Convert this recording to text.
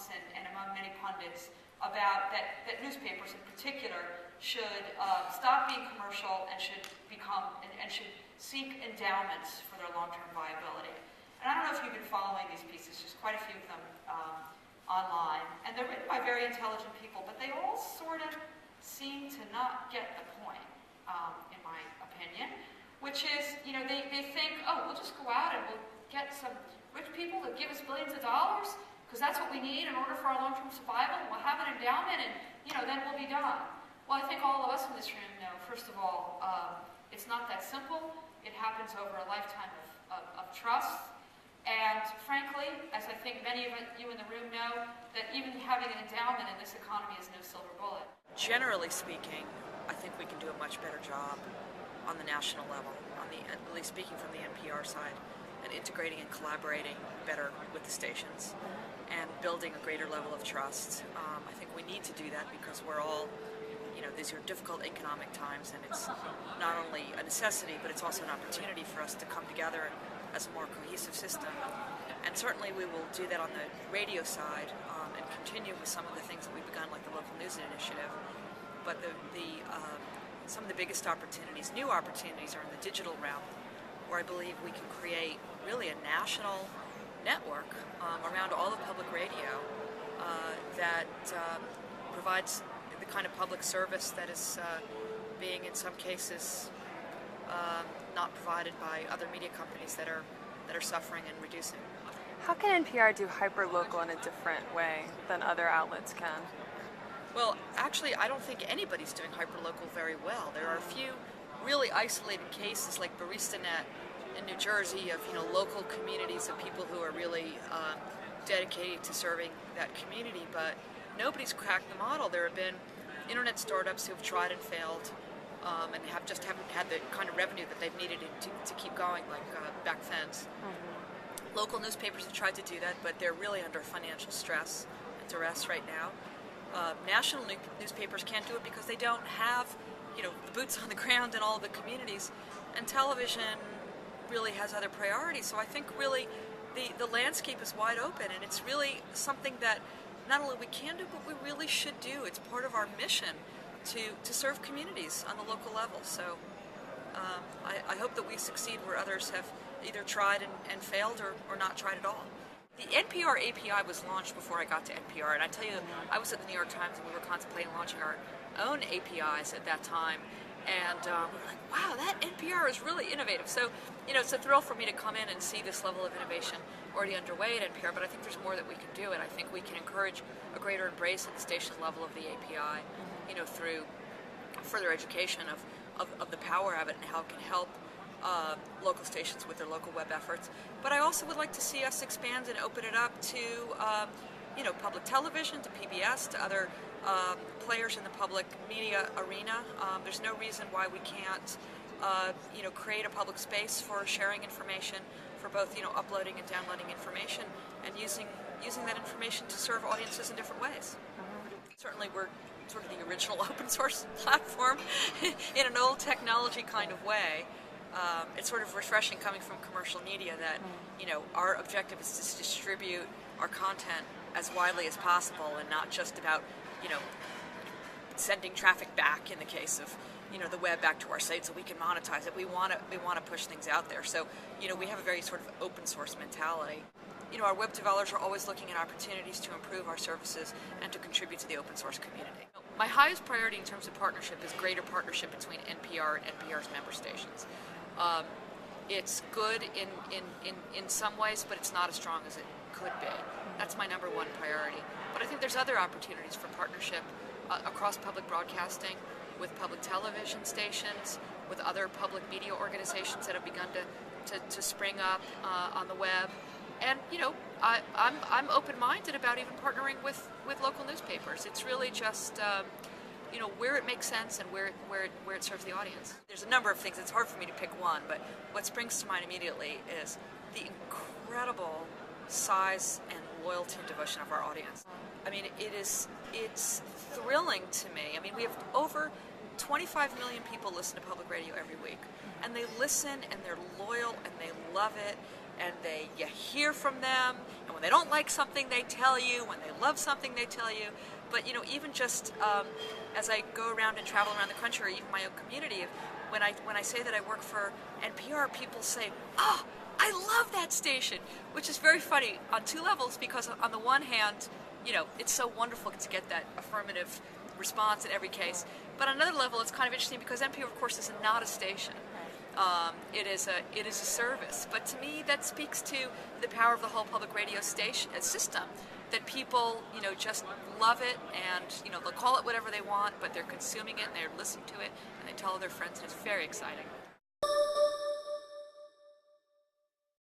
months and among many pundits about that newspapers in particular should stop being commercial and should seek endowments for their long-term viability. And I don't know if you've been following these pieces, there's quite a few of them online, and they're written by very intelligent people, but they all sort of seem to not get the point, in my opinion, which is, they think, oh, we'll just go out and we'll get some rich people to give us billions of dollars, because that's what we need in order for our long-term survival, and we'll have an endowment, and, then we'll be done. Well, I think all of us in this room know, first of all, it's not that simple. It happens over a lifetime of trust. And frankly, as I think many of you in the room know, that even having an endowment in this economy is no silver bullet. Generally speaking, I think we can do a much better job on the national level, at least speaking from the NPR side, and integrating and collaborating better with the stations and building a greater level of trust. I think we need to do that because we're all, these are difficult economic times, and it's not only a necessity, but it's also an opportunity for us to come together as a more cohesive system. And certainly we will do that on the radio side and continue with some of the things that we've begun, like the local news initiative. But some of the biggest opportunities, new opportunities, are in the digital realm, where I believe we can create really a national network around all of public radio that provides the kind of public service that is being, in some cases, not provided by other media companies that are suffering and reducing. How can NPR do hyper-local in a different way than other outlets can? Well, actually, I don't think anybody's doing hyper-local very well. There are a few really isolated cases, like BaristaNet in New Jersey, of local communities of people who are really dedicated to serving that community, but nobody's cracked the model. There have been internet startups who have tried and failed, and haven't had the kind of revenue that they've needed to keep going, like Backfence. Mm-hmm. Local newspapers have tried to do that, but they're really under financial stress and duress right now. National newspapers can't do it because they don't have, the boots on the ground in all of the communities, and television really has other priorities. So I think really the landscape is wide open, and it's really something that not only we can do, but we really should do. It's part of our mission to serve communities on the local level. So I hope that we succeed where others have either tried and failed or not tried at all. The NPR API was launched before I got to NPR, and I tell you, I was at the New York Times and we were contemplating launching our own APIs at that time, and we were like, wow, that NPR is really innovative. So, it's a thrill for me to come in and see this level of innovation already underway at NPR, but I think there's more that we can do, and I think we can encourage a greater embrace at the station level of the API, through further education of the power of it and how it can help local stations with their local web efforts. But I also would like to see us expand and open it up to, public television, to PBS, to other players in the public media arena. There's no reason why we can't, create a public space for sharing information, for both, uploading and downloading information, and using that information to serve audiences in different ways. Certainly, we're sort of the original open source platform in an old technology kind of way. It's sort of refreshing coming from commercial media that, our objective is to distribute our content as widely as possible, and not just about, sending traffic back in the case of, the web back to our site so we can monetize it. We want to push things out there. So, we have a very sort of open source mentality. Our web developers are always looking at opportunities to improve our services and to contribute to the open source community. My highest priority in terms of partnership is greater partnership between NPR and NPR's member stations. It's good in some ways, but it's not as strong as it could be. That's my number one priority. But I think there's other opportunities for partnership across public broadcasting, with public television stations, with other public media organizations that have begun to spring up on the web. And, I'm open-minded about even partnering with local newspapers. It's really just, where it makes sense and where it serves the audience. There's a number of things. It's hard for me to pick one, but what springs to mind immediately is the incredible size and loyalty and devotion of our audience. I mean, it's thrilling to me. I mean, we have over 25 million people listen to public radio every week, and they listen and they're loyal and they love it. and you hear from them, and when they don't like something they tell you, when they love something they tell you. But even just as I go around and travel around the country, or even my own community, when I say that I work for NPR, people say, "Oh, I love that station," which is very funny on two levels, because on the one hand, it's so wonderful to get that affirmative response in every case. But on another level, it's kind of interesting because NPR, of course, is not a station. It is a service. But to me, that speaks to the power of the whole public radio station system. That people, just love it, and they'll call it whatever they want, but they're consuming it and they're listening to it, and they tell their friends, and it's very exciting.